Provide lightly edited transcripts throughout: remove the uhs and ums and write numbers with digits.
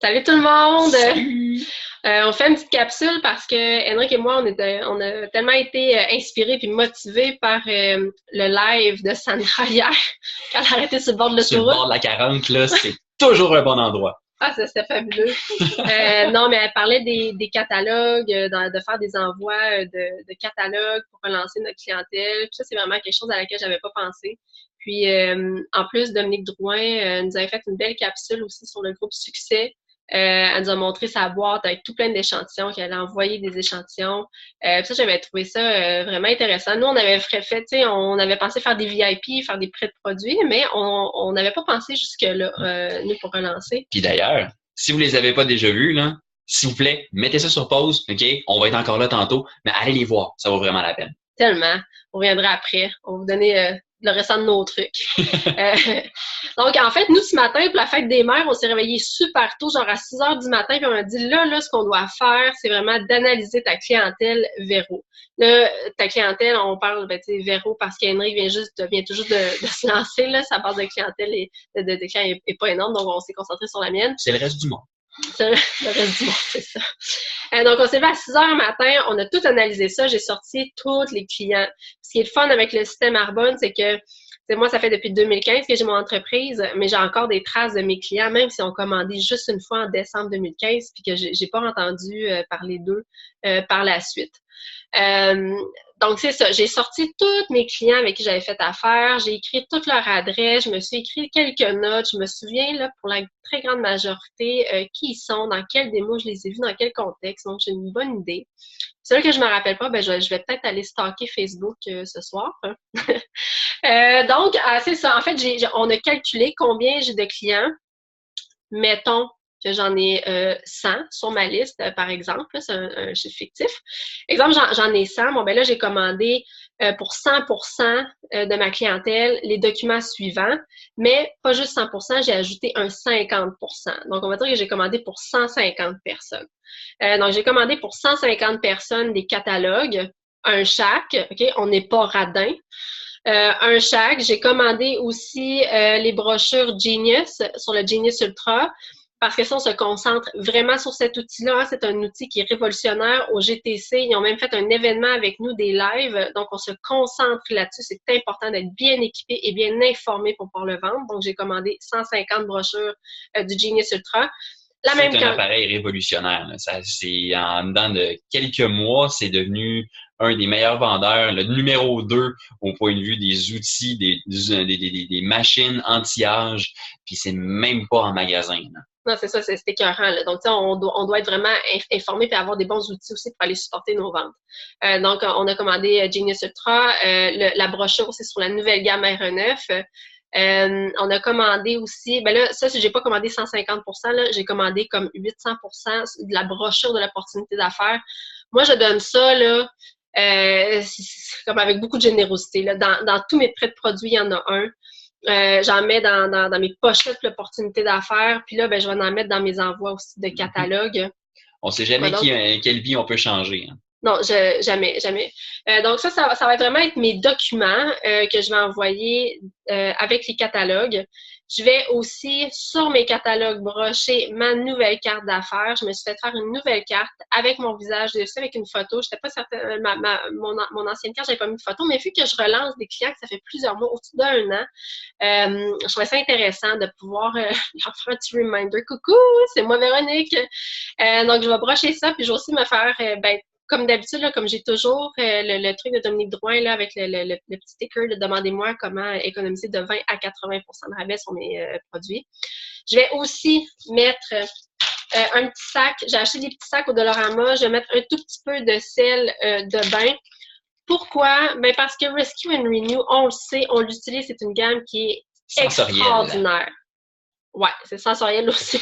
Salut tout le monde! Salut! On fait une petite capsule parce que Henrik et moi, on a tellement été inspirés puis motivés par le live de Sandra hier, quand elle a arrêté sur le bord de Sur le l'autoroute. bord de la 40, là, c'est toujours un bon endroit. Ah, ça c'était fabuleux. Non, mais elle parlait des catalogues, de faire des envois de catalogues pour relancer notre clientèle. Puis ça, c'est vraiment quelque chose à laquelle j'avais pas pensé. Puis en plus, Dominique Drouin nous avait fait une belle capsule aussi sur le groupe Succès. Elle nous a montré sa boîte avec tout plein d'échantillons, qu'elle a envoyé des échantillons. Puis ça, j'avais trouvé ça vraiment intéressant. Nous, on avait fait, tu sais, on avait pensé faire des VIP, faire des prêts de produits, mais on n'avait pas pensé jusque-là, nous, pour relancer. Puis d'ailleurs, si vous les avez pas déjà vus, là, s'il vous plaît, mettez ça sur pause, OK? On va être encore là tantôt, mais allez les voir, ça vaut vraiment la peine. Tellement. On reviendra après. On va vous donner le restant de nos trucs. Euh, donc, en fait, nous, ce matin, pour la fête des mères, on s'est réveillés super tôt, genre à 6 heures du matin, puis on a dit, là, ce qu'on doit faire, c'est vraiment d'analyser ta clientèle Véro. Là, ta clientèle, on parle, ben, tu sais, Véro, parce qu'Henry vient tout juste de se lancer, là, sa base de clientèle de clients est pas énorme, donc on s'est concentré sur la mienne. C'est le reste du monde. Le reste du monde, c'est ça. Donc, on s'est levé à 6 heures matin, on a tout analysé ça, j'ai sorti tous les clients. Ce qui est le fun avec le système Arbonne, c'est que moi, ça fait depuis 2015 que j'ai mon entreprise, mais j'ai encore des traces de mes clients, même si on commandé juste une fois en décembre 2015, puis que j'ai pas entendu parler d'eux par la suite. Euh, donc, c'est ça. J'ai sorti tous mes clients avec qui j'avais fait affaire. J'ai écrit toute leur adresse. Je me suis écrit quelques notes. Je me souviens, là, pour la très grande majorité, qui ils sont, dans quel démo je les ai vus, dans quel contexte. Donc, j'ai une bonne idée. Celui que je me rappelle pas, ben, je vais peut-être aller stalker Facebook ce soir. Donc, c'est ça. En fait, on a calculé combien j'ai de clients. Mettons que j'en ai 100 sur ma liste, par exemple. C'est un chiffre fictif. Exemple, j'en ai 100. Bon, ben là, j'ai commandé pour 100% de ma clientèle les documents suivants, mais pas juste 100%, j'ai ajouté un 50%. Donc, on va dire que j'ai commandé pour 150 personnes. Donc, j'ai commandé pour 150 personnes des catalogues, un chaque, OK? On n'est pas radin. Un chaque. J'ai commandé aussi les brochures Genius sur le Genius Ultra parce que ça, on se concentre vraiment sur cet outil-là. C'est un outil qui est révolutionnaire au GTC. Ils ont même fait un événement avec nous, des lives. Donc, on se concentre là-dessus. C'est important d'être bien équipé et bien informé pour pouvoir le vendre. Donc, j'ai commandé 150 brochures du Genius Ultra. C'est un appareil révolutionnaire. Là. Ça, c'est en dedans de quelques mois, c'est devenu un des meilleurs vendeurs, le numéro 2 au point de vue des outils, des machines anti-âge, puis c'est même pas en magasin. Là. Non, c'est ça, c'est écœurant. Là. Donc, on doit être vraiment informé et avoir des bons outils aussi pour aller supporter nos ventes. Donc, on a commandé Genius Ultra, la brochure aussi sur la nouvelle gamme RE9. On a commandé aussi, ben là, ça, j'ai pas commandé 150%, là, j'ai commandé comme 800% de la brochure de l'opportunité d'affaires. Moi, je donne ça, là, c'est comme avec beaucoup de générosité. Là. Dans tous mes prêts de produits, il y en a un. J'en mets dans mes pochettes l'opportunité d'affaires. Puis là, ben, je vais en mettre dans mes envois aussi de catalogue. On sait jamais Donc, quelle vie on peut changer. Hein. non, jamais, jamais. Donc ça va vraiment être mes documents que je vais envoyer avec les catalogues. Je vais aussi, sur mes catalogues, brocher ma nouvelle carte d'affaires. Je me suis fait faire une nouvelle carte avec mon visage dessus, avec une photo. Je n'étais pas certaine, mon ancienne carte, j'avais pas mis de photo, mais vu que je relance des clients, que ça fait plusieurs mois, au-dessus d'un an, je trouvais ça intéressant de pouvoir leur faire un petit reminder. Coucou, c'est moi Véronique. Donc, je vais brocher ça, puis je vais aussi me faire, comme d'habitude, là, comme j'ai toujours le truc de Dominique Drouin là, avec le petit sticker de Demandez-moi comment économiser de 20 à 80% de rabais sur mes produits. Je vais aussi mettre un petit sac. J'ai acheté des petits sacs au Dollarama. Je vais mettre un tout petit peu de sel de bain. Pourquoi? Ben parce que Rescue and Renew, on le sait, on l'utilise, c'est une gamme qui est extraordinaire. Ouais, c'est sensoriel aussi.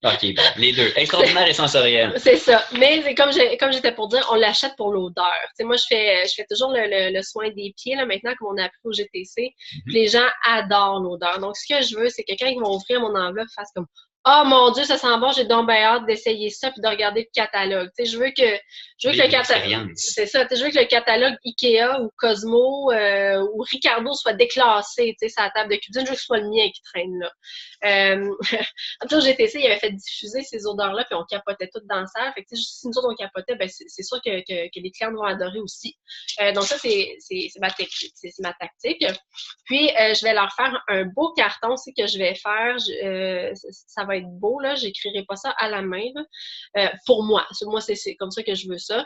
OK, bon, les deux, extraordinaire et sensoriel. C'est ça. Mais c'est comme j'étais pour dire, on l'achète pour l'odeur. Tu sais, moi, je fais toujours le soin des pieds, là, maintenant, comme on a appris au GTC. Puis les gens adorent l'odeur. Donc, ce que je veux, c'est que quand ils vont ouvrir mon enveloppe, ils fassent comme, Ah, mon Dieu, ça sent bon, j'ai donc bien hâte d'essayer ça puis de regarder le catalogue. Tu sais, je veux que le catalogue, c'est ça, je veux que le catalogue Ikea ou Cosmo ou Ricardo soit déclassé, tu sais, sur la table de cuisine. Je veux que ce soit le mien qui traîne là. En tout cas, j'ai testé, il avait fait diffuser ces odeurs-là puis on capotait toutes dans la salle. Fait que, tu sais, si nous autres on capotait, ben c'est sûr que les clients vont adorer aussi. Donc ça, c'est ma technique, c'est ma tactique. Puis, je vais leur faire un beau carton aussi que je vais faire. Ça va être beau, là. J'écrirai pas ça à la main, là. Pour moi. Moi, c'est comme ça que je veux ça.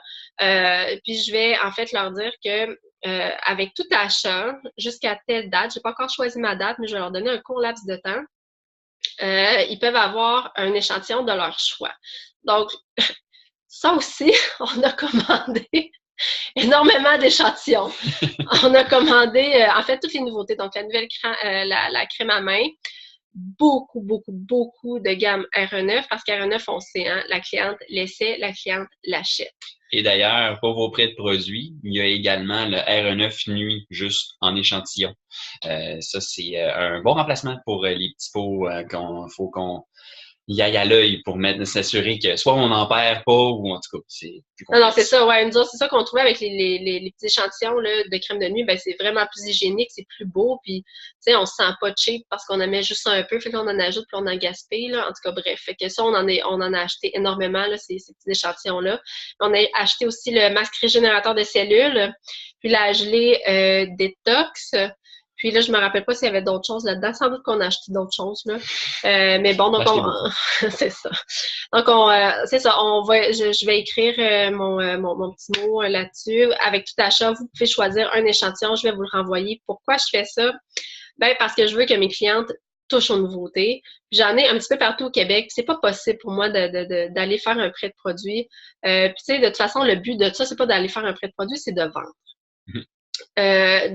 Puis, je vais en fait leur dire que avec tout achat, jusqu'à telle date, j'ai pas encore choisi ma date, mais je vais leur donner un court laps de temps. Ils peuvent avoir un échantillon de leur choix. Donc, ça aussi, on a commandé énormément d'échantillons. On a commandé, en fait, toutes les nouveautés. Donc, la nouvelle la crème à main, beaucoup, beaucoup, beaucoup de gamme RE9 parce qu'RE9, on sait, hein, la cliente l'essaie, la cliente l'achète. Et d'ailleurs, pour vos prêts de produits, il y a également le RE9 nuit juste en échantillon. Ça, c'est un bon remplacement pour les petits pots faut qu'on y aille à l'œil pour s'assurer que soit on n'en perd pas ou en tout cas, c'est plus complexe. Non, c'est ça, ouais. Nous autres, c'est ça qu'on trouvait avec les petits échantillons là, de crème de nuit. Ben, c'est vraiment plus hygiénique, c'est plus beau. Puis, tu sais, on se sent pas cheap parce qu'on en met juste un peu. Fait qu'on en ajoute puis on en gaspille. Là. En tout cas, bref. Fait que ça, on en a acheté énormément, là, ces petits échantillons-là. On a acheté aussi le masque régénérateur de cellules, puis la gelée détox. Puis là, je me rappelle pas s'il y avait d'autres choses là-dedans. Sans doute qu'on a acheté d'autres choses, là. Mais bon, donc c'est ça. Donc, c'est ça. Je vais écrire mon petit mot là-dessus. Avec tout achat, vous pouvez choisir un échantillon. Je vais vous le renvoyer. Pourquoi je fais ça? Ben, parce que je veux que mes clientes touchent aux nouveautés. J'en ai un petit peu partout au Québec. C'est pas possible pour moi d'aller faire un prêt de produit. Puis, tu sais, de toute façon, le but de ça, c'est pas d'aller faire un prêt de produit, c'est de vendre.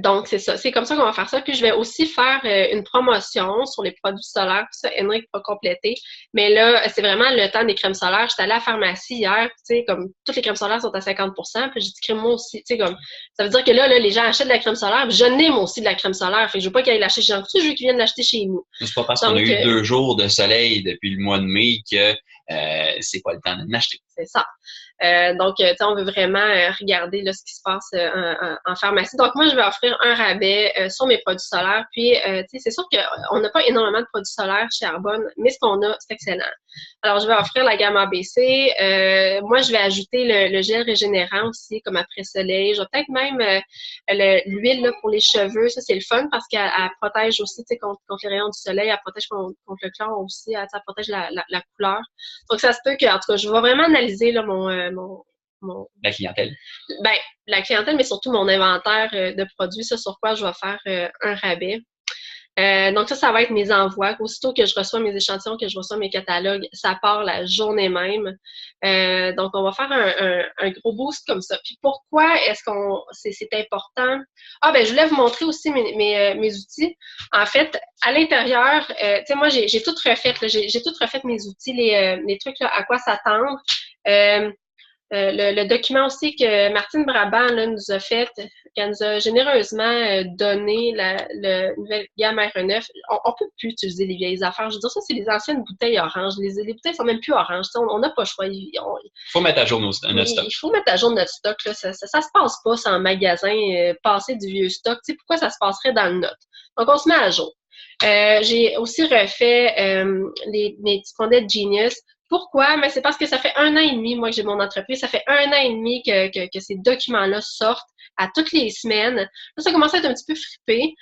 Donc, c'est ça. C'est comme ça qu'on va faire ça. Puis, je vais aussi faire une promotion sur les produits solaires. Puis ça, Henrik va compléter. Mais là, c'est vraiment le temps des crèmes solaires. J'étais allée à la pharmacie hier, tu sais, comme toutes les crèmes solaires sont à 50%. Puis, j'ai dit crème moi aussi, tu sais, comme, ça veut dire que là, les gens achètent de la crème solaire. Puis, je n'ai moi aussi de la crème solaire. Fait que je veux pas qu'ils aillent l'acheter chez Jean Coutu, je veux qu'ils viennent l'acheter chez nous. C'est pas parce qu'on a eu 2 jours de soleil depuis le mois de mai que c'est pas le temps de l'acheter. C'est ça. Donc, tu sais, on veut vraiment regarder là, ce qui se passe en pharmacie. Donc, moi, je vais offrir un rabais sur mes produits solaires. Puis, tu sais, c'est sûr qu'on n'a pas énormément de produits solaires chez Arbonne, mais ce qu'on a, c'est excellent. Alors, je vais offrir la gamme ABC. Moi, je vais ajouter le gel régénérant aussi, comme après-soleil. Je vais peut-être même l'huile pour les cheveux. Ça, c'est le fun parce qu'elle protège aussi, tu sais, contre les rayons du soleil. Elle protège contre le chlore aussi. Elle protège la couleur. Donc, ça se peut que, en tout cas, je vais vraiment analyser là, la clientèle. Ben, la clientèle, mais surtout mon inventaire de produits, ça sur quoi je vais faire un rabais. Donc ça va être mes envois. Aussitôt que je reçois mes échantillons, que je reçois mes catalogues, ça part la journée même. Donc on va faire un gros boost comme ça. Puis pourquoi est-ce qu'on c'est important? Ah ben je voulais vous montrer aussi mes outils. En fait, à l'intérieur, tu sais moi j'ai tout refait. J'ai tout refait mes outils, les trucs là, à quoi s'attendre. Le document aussi que Martine Brabant là, nous a fait, qu'elle nous a généreusement donné la nouvelle gamme RE9. On peut plus utiliser les vieilles affaires. Je veux dire, ça, c'est les anciennes bouteilles oranges. Les bouteilles sont même plus oranges. On n'a pas le choix. Il faut mettre à jour notre stock. Il faut mettre à jour notre stock. Là. Ça se passe pas sans magasin, passer du vieux stock. Tu sais, pourquoi ça se passerait dans le nôtre? Donc, on se met à jour. J'ai aussi refait mes petits fondets de Genius. Pourquoi? Mais c'est parce que ça fait 1 an et demi, moi, que j'ai mon entreprise. Ça fait 1 an et demi que ces documents-là sortent à toutes les semaines. Là, ça commence à être un petit peu frippé.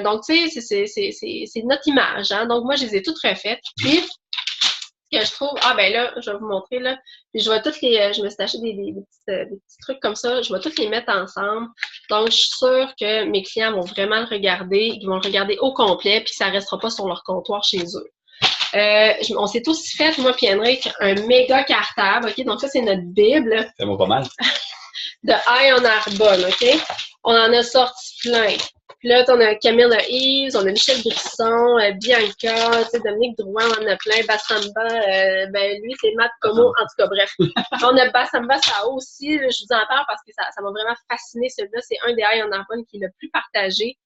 Donc, tu sais, c'est notre image. Hein? Donc, moi, je les ai toutes refaites. Puis, ce que je trouve... Ah, ben là, je vais vous montrer, là. Puis, je vais toutes les... Je me suis acheté des petits trucs comme ça. Je vais toutes les mettre ensemble. Donc, je suis sûre que mes clients vont vraiment le regarder. Ils vont le regarder au complet, puis ça ne restera pas sur leur comptoir chez eux. On s'est aussi fait, moi et Henrik, un méga cartable, OK? Donc ça, c'est notre Bible. Ça vaut pas mal. De High on Arbonne, OK? On en a sorti plein. Puis là, on a Camille Yves, on a Michel Brisson, Bianca, Dominique Drouin, on en a plein. Bassamba, ben lui, c'est Matt Como, en tout cas, bref. On a Bassamba Sao aussi, je vous en parle parce que ça m'a vraiment fasciné, celui-là. C'est un des High on Arbonne qui est le plus partagé.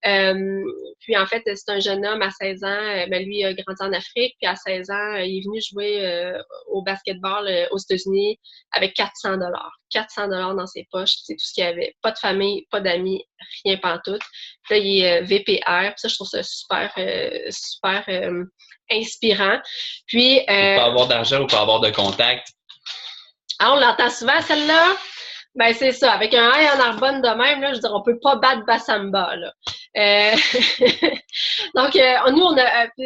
Puis en fait, c'est un jeune homme à 16 ans, lui il a grandi en Afrique, puis à 16 ans, il est venu jouer au basketball aux États-Unis avec 400 $. 400 $ dans ses poches, c'est tout ce qu'il y avait. Pas de famille, pas d'amis, rien pantoute. Puis là, il est VPR, puis ça, je trouve ça super inspirant. Puis... pas avoir d'argent ou pas avoir de contact. On l'entend souvent, celle-là? Ben, c'est ça. Avec un high en Arbonne de même, là, je veux dire, on peut pas battre Bassamba, là. Donc, nous,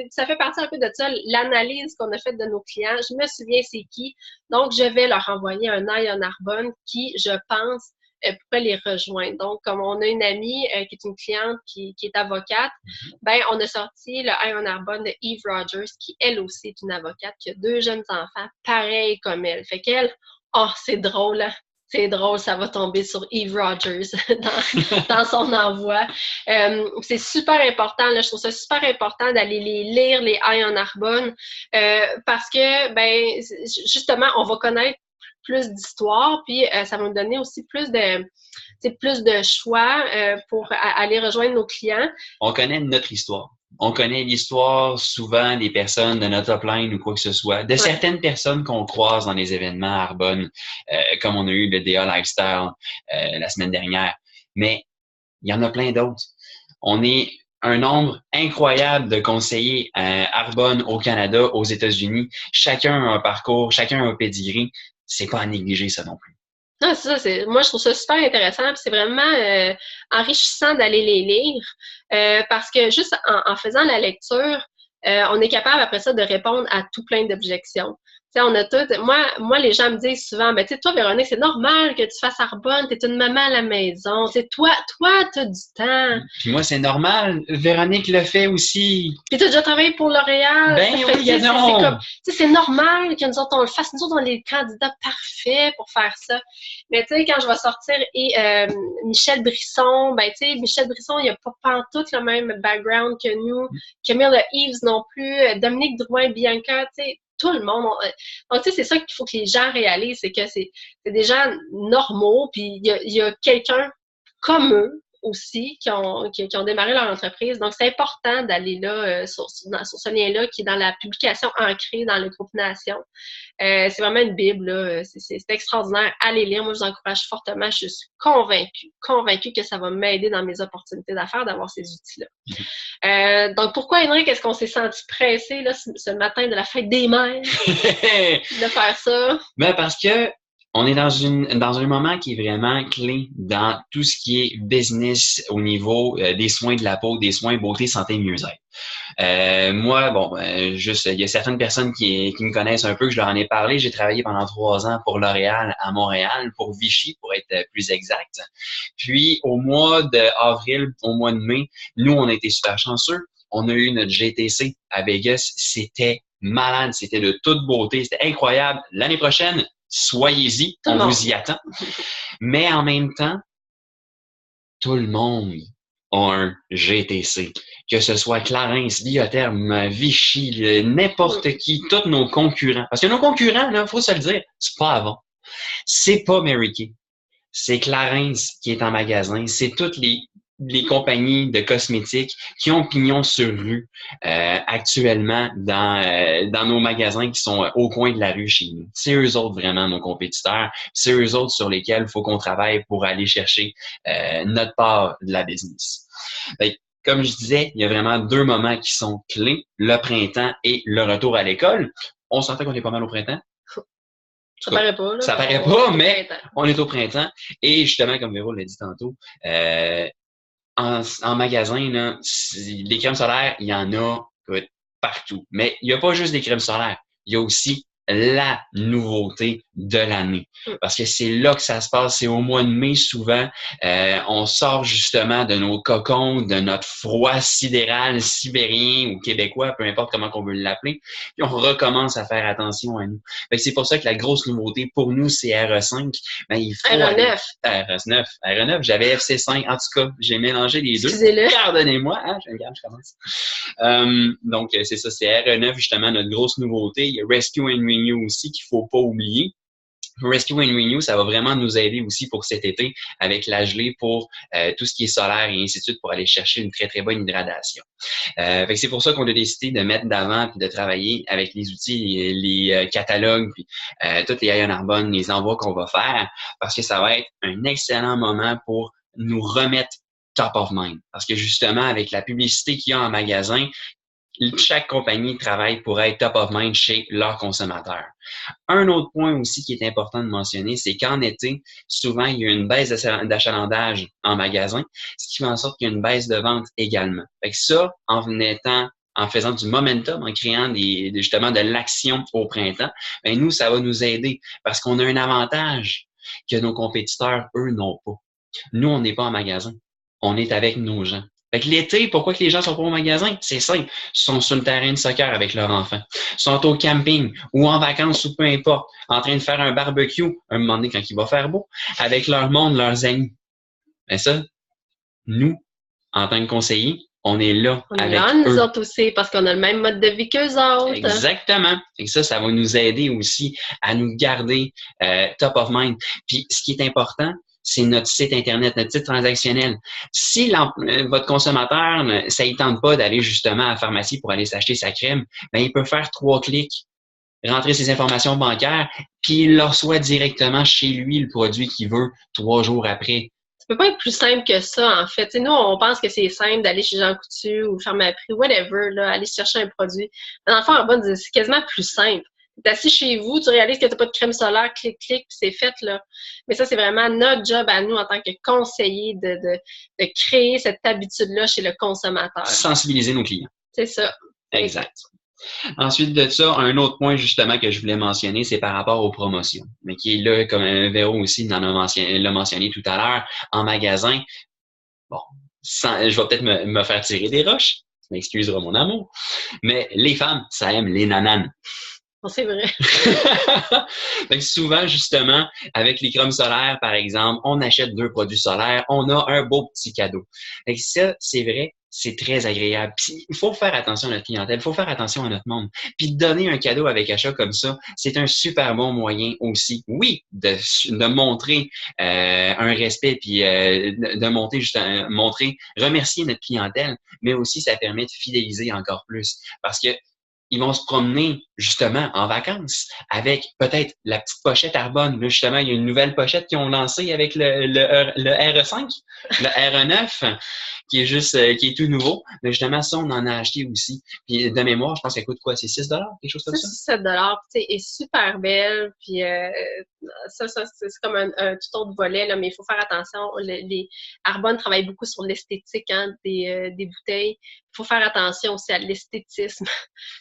ça fait partie un peu de ça, l'analyse qu'on a faite de nos clients. Je me souviens c'est qui. Donc, je vais leur envoyer un high en Arbonne qui, je pense, pourrait les rejoindre. Donc, comme on a une amie qui est une cliente qui est avocate, ben on a sorti le high en Arbonne de Eve Rogers, qui, elle aussi, est une avocate, qui a 2 jeunes enfants, pareils comme elle. Fait qu'elle, c'est drôle, hein? C'est drôle, ça va tomber sur Eve Rogers dans son envoi. C'est super important, là, je trouve ça super important d'aller les lire, les high en Arbonne, parce que, ben, justement, on va connaître plus d'histoire, puis ça va nous donner aussi plus de choix pour aller rejoindre nos clients. On connaît notre histoire. On connaît l'histoire souvent des personnes de notre upline ou quoi que ce soit, de certaines personnes qu'on croise dans les événements à Arbonne, comme on a eu le DA Lifestyle la semaine dernière. Mais il y en a plein d'autres. On est un nombre incroyable de conseillers à Arbonne, au Canada, aux États-Unis. Chacun a un parcours, chacun a un pedigree. C'est pas à négliger, ça non plus. Non, c'est ça. Moi, je trouve ça super intéressant. Puis c'est vraiment enrichissant d'aller les lire parce que juste en faisant la lecture, on est capable après ça de répondre à tout plein d'objections. Tu sais, on a toutes. Moi, les gens me disent souvent, ben, tu sais, toi, Véronique, c'est normal que tu fasses Arbonne, t'es une maman à la maison. C'est toi, t'as du temps. Puis moi, c'est normal. Véronique le fait aussi. Puis t'as déjà travaillé pour L'Oréal. Ben oui, non. C'est normal que nous autres, on le fasse. Nous autres, on est les candidats parfaits pour faire ça. Mais tu sais, quand je vais sortir Michel Brisson, ben tu sais, Michel Brisson, il a pas pantoute le même background que nous. Camille Eves non plus. Dominique Drouin, Bianca, tu sais, tout le monde. Donc, tu sais, c'est ça qu'il faut que les gens réalisent, c'est que c'est des gens normaux, puis il y a quelqu'un comme eux aussi qui ont démarré leur entreprise. Donc, c'est important d'aller là sur ce lien-là qui est dans la publication ancrée dans le groupe Nation. C'est vraiment une bible, là. C'est extraordinaire. Allez lire. Moi, je vous encourage fortement. Je suis convaincue que ça va m'aider dans mes opportunités d'affaires d'avoir ces outils-là. Donc, pourquoi, Henrik, est-ce qu'on s'est senti pressé là, ce matin de la fête des mères de faire ça? Ben parce que on est dans un moment qui est vraiment clé dans tout ce qui est business au niveau des soins de la peau, des soins beauté, santé, mieux-être. Moi, il y a certaines personnes qui me connaissent un peu, que je leur en ai parlé. J'ai travaillé pendant 3 ans pour L'Oréal à Montréal, pour Vichy, pour être plus exact. Puis, au mois d'avril, au mois de mai, nous, on a été super chanceux. On a eu notre GTC à Vegas. C'était malade. C'était de toute beauté. C'était incroyable. L'année prochaine, soyez-y, on vous y attend. Mais en même temps, tout le monde a un GTC. Que ce soit Clarins, Biotherme, Vichy, n'importe qui, tous nos concurrents. Parce que nos concurrents, là, faut se le dire, c'est pas avant. C'est pas Mary Kay. C'est Clarins qui est en magasin. C'est toutes les compagnies de cosmétiques qui ont pignon sur rue actuellement dans nos magasins qui sont au coin de la rue chez nous. C'est eux autres vraiment nos compétiteurs. C'est eux autres sur lesquels il faut qu'on travaille pour aller chercher notre part de la business. Comme je disais, il y a vraiment 2 moments qui sont clés, le printemps et le retour à l'école. On s'entend qu'on est pas mal au printemps. Ça paraît pas, là. Ça paraît pas, mais on est au printemps. Et justement, comme Véro l'a dit tantôt, en magasin, là, les crèmes solaires, il y en a partout. Mais il n'y a pas juste des crèmes solaires. Il y a aussi la nouveauté de l'année. Parce que c'est là que ça se passe. C'est au mois de mai, souvent. On sort justement de nos cocons, de notre froid sidéral, sibérien ou québécois, peu importe comment on veut l'appeler. Puis on recommence à faire attention à nous. Fait que c'est pour ça que la grosse nouveauté pour nous, c'est RE5. Ben, il faut RE9. RE9. J'avais FC5. En tout cas, j'ai mélangé les deux. Excusez-le. Pardonnez-moi. Hein, je commence. Donc, c'est ça. C'est RE9, justement, notre grosse nouveauté. Il y a Rescue and Renew aussi qu'il faut pas oublier. Rescue and Renew, ça va vraiment nous aider aussi pour cet été avec la gelée pour tout ce qui est solaire et ainsi de suite pour aller chercher une très, très bonne hydratation. Fait que c'est pour ça qu'on a décidé de mettre d'avant puis de travailler avec les outils, les catalogues, puis toutes les Ion Arbonne, les envois qu'on va faire parce que ça va être un excellent moment pour nous remettre top of mind. Parce que justement, avec la publicité qu'il y a en magasin, chaque compagnie travaille pour être top of mind chez leurs consommateurs. Un autre point aussi qui est important de mentionner, c'est qu'en été, souvent, il y a une baisse d'achalandage en magasin, ce qui fait en sorte qu'il y a une baisse de vente également. Fait que ça, en faisant du momentum, en créant justement de l'action au printemps, ben nous, ça va nous aider parce qu'on a un avantage que nos compétiteurs, eux, n'ont pas. Nous, on n'est pas en magasin. On est avec nos gens. Fait que l'été, pourquoi que les gens sont pas au magasin? C'est simple. Ils sont sur le terrain de soccer avec leurs enfants. Ils sont au camping ou en vacances ou peu importe, en train de faire un barbecue, un moment donné quand il va faire beau, avec leur monde, leurs amis. Ben ça, nous, en tant que conseillers, on est là avec eux. Nous autres aussi, parce qu'on a le même mode de vie qu'eux autres. Exactement. Et ça va nous aider aussi à nous garder top of mind. Puis, ce qui est important, c'est notre site Internet, notre site transactionnel. Si votre consommateur, ça ne tente pas d'aller justement à la pharmacie pour aller s'acheter sa crème, ben il peut faire 3 clics, rentrer ses informations bancaires, puis il reçoit directement chez lui le produit qu'il veut 3 jours après. Ça peut pas être plus simple que ça, en fait. T'sais, nous, on pense que c'est simple d'aller chez Jean Coutu ou Pharmaprix, whatever, là, aller chercher un produit. Mais dans le fond, c'est quasiment plus simple. T'es assis chez vous, tu réalises que t'as pas de crème solaire, clic, clic, puis c'est fait, là. Mais ça, c'est vraiment notre job à nous, en tant que conseillers, de créer cette habitude-là chez le consommateur. Sensibiliser nos clients. C'est ça. Exact. Ensuite de ça, un autre point justement que je voulais mentionner, c'est par rapport aux promotions, mais qui est là, comme Véro aussi l'a mentionné tout à l'heure, en magasin. Bon, je vais peut-être me faire tirer des roches, tu m'excuseras mon amour, mais les femmes, ça aime les nananes. C'est vrai. Donc souvent, justement, avec les crèmes solaires, par exemple, on achète 2 produits solaires, on a un beau petit cadeau. Et ça, c'est vrai, c'est très agréable. Puis, il faut faire attention à notre clientèle, il faut faire attention à notre monde. Puis, donner un cadeau avec achat comme ça, c'est un super bon moyen aussi, oui, de montrer un respect, puis de montrer, remercier notre clientèle, mais aussi ça permet de fidéliser encore plus. Parce que ils vont se promener justement en vacances avec peut-être la petite pochette Arbonne. Là, justement, il y a une nouvelle pochette qu'ils ont lancée avec le RE5, le RE9, qui est tout nouveau. Mais justement, ça, on en a acheté aussi. Puis de mémoire, je pense qu'elle coûte quoi? C'est 6 $, quelque chose comme ça? 7 $. Elle est super belle. Puis ça c'est comme un tout autre volet, là, mais il faut faire attention. Les Arbonne travaillent beaucoup sur l'esthétique des bouteilles. Il faut faire attention aussi à l'esthétisme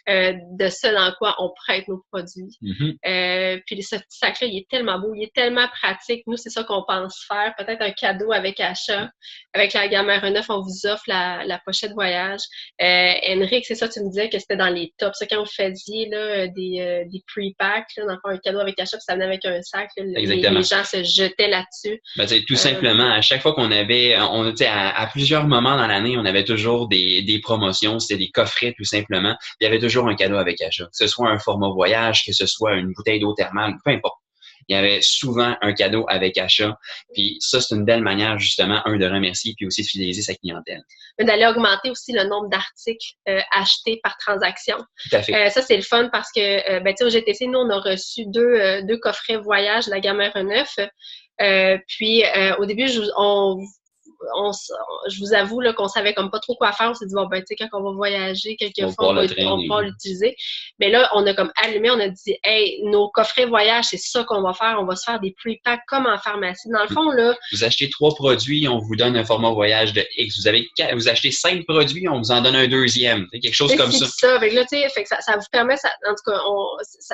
de ce dans quoi on prête nos produits. Puis ce petit sac-là, il est tellement beau, il est tellement pratique. Nous, c'est ça qu'on pense faire. Peut-être un cadeau avec achat. Avec la gamme RE9, on vous offre la pochette voyage. Henrik, c'est ça, tu me disais que c'était dans les tops. Ça, quand vous faisiez là, des pre-packs, dans le fond, un cadeau avec achat, puis ça venait avec un sac. Là, les gens se jetaient là-dessus. Ben, tout simplement, à chaque fois qu'on avait, à plusieurs moments dans l'année, on avait toujours des promotions, c'était des coffrets tout simplement. Il y avait toujours un cadeau avec achat, que ce soit un format voyage, que ce soit une bouteille d'eau thermale, peu importe. Il y avait souvent un cadeau avec achat. Puis ça, c'est une belle manière, justement, de remercier puis aussi de fidéliser sa clientèle. D'aller augmenter aussi le nombre d'articles achetés par transaction. Tout à fait. Ça, c'est le fun parce que, au GTC, nous, on a reçu deux coffrets voyage de la gamme RE9. Puis, au début, je vous avoue là, qu'on savait comme pas trop quoi faire. On s'est dit, bon, ben, tu sais, quand on va voyager, quelquefois, on va pouvoir l'utiliser. Mais là, on a comme allumé, on a dit, hey, nos coffrets voyage, c'est ça qu'on va faire. On va se faire des pre-packs comme en pharmacie. Dans le fond, là. Vous achetez 3 produits, on vous donne un format voyage de X. Vous achetez 5 produits, on vous en donne un deuxième. C'est quelque chose comme ça. C'est ça. Fait que là, tu sais, ça vous permet, en tout cas,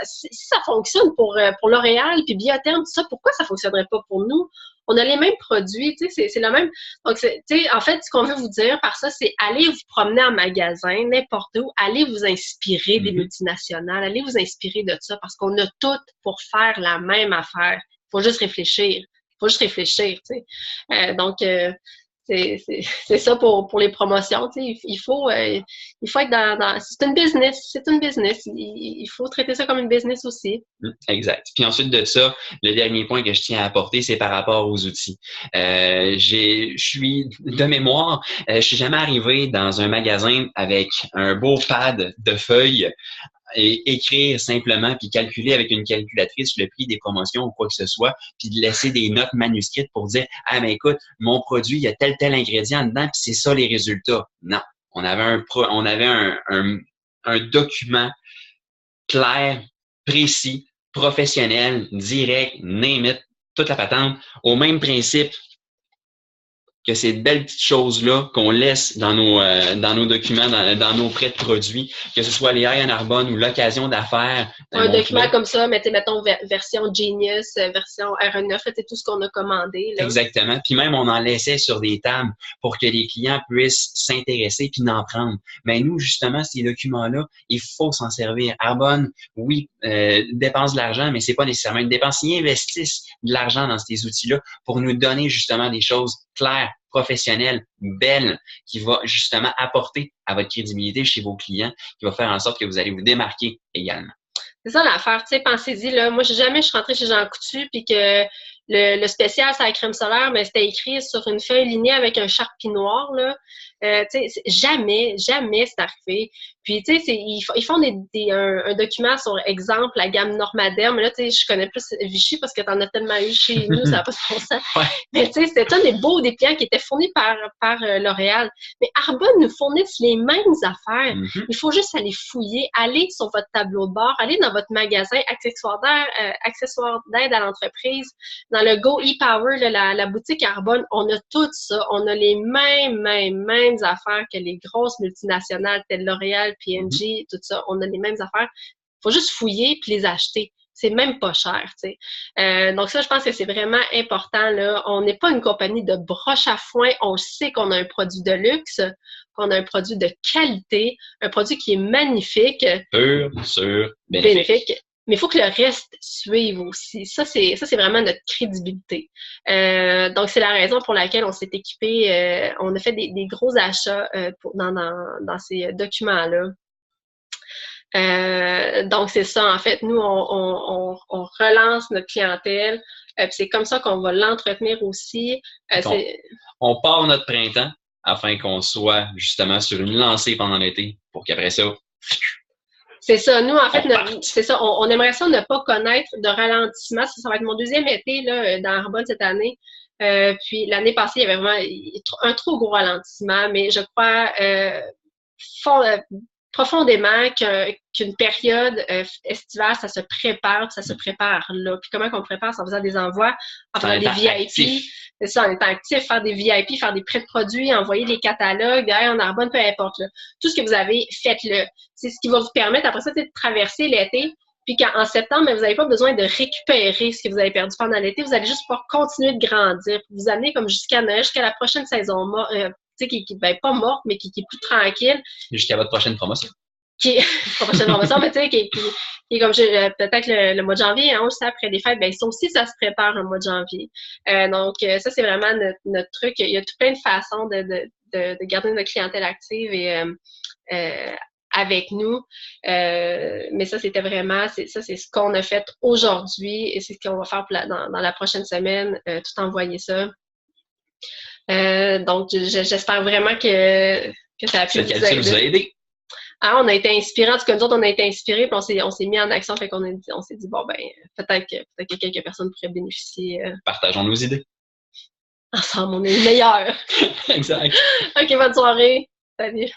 si ça fonctionne pour L'Oréal puis Biotherm, tout ça, pourquoi ça fonctionnerait pas pour nous? On a les mêmes produits, tu sais, c'est le même. Donc, tu sais, en fait, ce qu'on veut vous dire par ça, c'est allez vous promener en magasin, n'importe où, allez vous inspirer des multinationales, allez vous inspirer de ça, parce qu'on a tout pour faire la même affaire. Il faut juste réfléchir. Tu sais. Donc, c'est ça pour les promotions. Il faut être dans c'est une business. Il faut traiter ça comme une business aussi. Exact. Puis ensuite de ça, le dernier point que je tiens à apporter, c'est par rapport aux outils. Je suis de mémoire, je suis jamais arrivé dans un magasin avec un beau pad de feuilles et écrire simplement puis calculer avec une calculatrice le prix des promotions ou quoi que ce soit, puis de laisser des notes manuscrites pour dire ah mais écoute, mon produit, il y a tel ingrédient dedans, puis c'est ça les résultats. Non. On avait un document clair, précis, professionnel, direct, name it, toute la patente, au même principe que ces belles petites choses-là qu'on laisse dans nos documents, dans nos prêts de produits, que ce soit les haies en Arbonne ou l'occasion d'affaires. Un document comme ça, mettons version Genius, version RE9, c'est tout ce qu'on a commandé. Là. Exactement. Puis même, on en laissait sur des tables pour que les clients puissent s'intéresser puis en prendre. Mais nous, justement, ces documents-là, il faut s'en servir. Arbonne, oui, dépense de l'argent, mais c'est pas nécessairement une dépense. Ils investissent de l'argent dans ces outils-là pour nous donner justement des choses claires, professionnelles, belles, qui va justement apporter à votre crédibilité chez vos clients, qui va faire en sorte que vous allez vous démarquer également. C'est ça l'affaire, tu sais, pensez-y, là, moi, jamais je suis rentrée chez Jean Coutu puis que le spécial, c'est la crème solaire, mais c'était écrit sur une feuille lignée avec un Sharpie noir, là. Tu sais, jamais c'est arrivé. Puis, tu sais, ils font un document sur, exemple, la gamme Normaderm. Là, tu sais, je connais plus Vichy parce que t'en as tellement eu chez nous, ça n'a pas de bon sens. Ouais. Mais tu sais, c'était un des beaux dépliants qui étaient fournis par L'Oréal. Mais Arbonne nous fournissent les mêmes affaires. Mm-hmm. Il faut juste aller fouiller, aller sur votre tableau de bord, aller dans votre magasin accessoires d'aide à l'entreprise, dans le Go ePower, la boutique Arbonne, on a tout ça. On a les mêmes affaires que les grosses multinationales telles L'Oréal, P&G, tout ça. On a les mêmes affaires. Il faut juste fouiller puis les acheter. C'est même pas cher, tu sais. Donc ça, je pense que c'est vraiment important, là. On n'est pas une compagnie de broche à foin. On sait qu'on a un produit de luxe, qu'on a un produit de qualité, un produit qui est magnifique. Pur, sûr, bénéfique. Mais il faut que le reste suive aussi. Ça, c'est vraiment notre crédibilité. Donc, c'est la raison pour laquelle on s'est équipé. On a fait des gros achats dans ces documents-là. Donc, c'est ça. En fait, nous, on relance notre clientèle. C'est comme ça qu'on va l'entretenir aussi. On part notre printemps afin qu'on soit justement sur une lancée pendant l'été pour qu'après ça... C'est ça. Nous, en fait, c'est ça. On aimerait ça ne pas connaître de ralentissement. Ça va être mon deuxième été là, dans Arbonne cette année. Puis l'année passée, il y avait vraiment un trop gros ralentissement, mais je crois profondément qu'une période estivale, ça se prépare là. Puis comment qu'on prépare? C'est en faisant des envois, en faisant des VIP. C'est ça, en étant actif, faire des VIP, faire des prêts de produits, envoyer des catalogues, derrière en Arbonne, peu importe. Là. Tout ce que vous avez, faites-le. C'est ce qui va vous permettre, après ça, de traverser l'été. Puis qu'en septembre, vous n'avez pas besoin de récupérer ce que vous avez perdu pendant l'été. Vous allez juste pouvoir continuer de grandir. Vous amener comme jusqu'à Noël, jusqu'à la prochaine saison qui est pas morte, mais qui est plus tranquille. Jusqu'à votre prochaine promotion. Prochaine promotion, mais tu sais, qui est comme peut-être le mois de janvier, hein, aussi après les fêtes, ben ça aussi, ça se prépare le mois de janvier. Donc, ça, c'est vraiment notre truc. Il y a tout plein de façons de garder notre clientèle active et avec nous. Mais ça, c'était vraiment, c'est ce qu'on a fait aujourd'hui et c'est ce qu'on va faire dans la prochaine semaine, tout envoyer ça. Donc, j'espère vraiment que ça a pu vous aider. Vous a aidé. Ah, on a été inspirés. En tout cas, nous autres, on a été inspirés, puis on s'est mis en action, fait qu'on s'est dit, bon, ben, peut-être que quelques personnes pourraient bénéficier. Partageons nos idées. Ensemble, on est les meilleurs. Exact. OK, bonne soirée. Salut.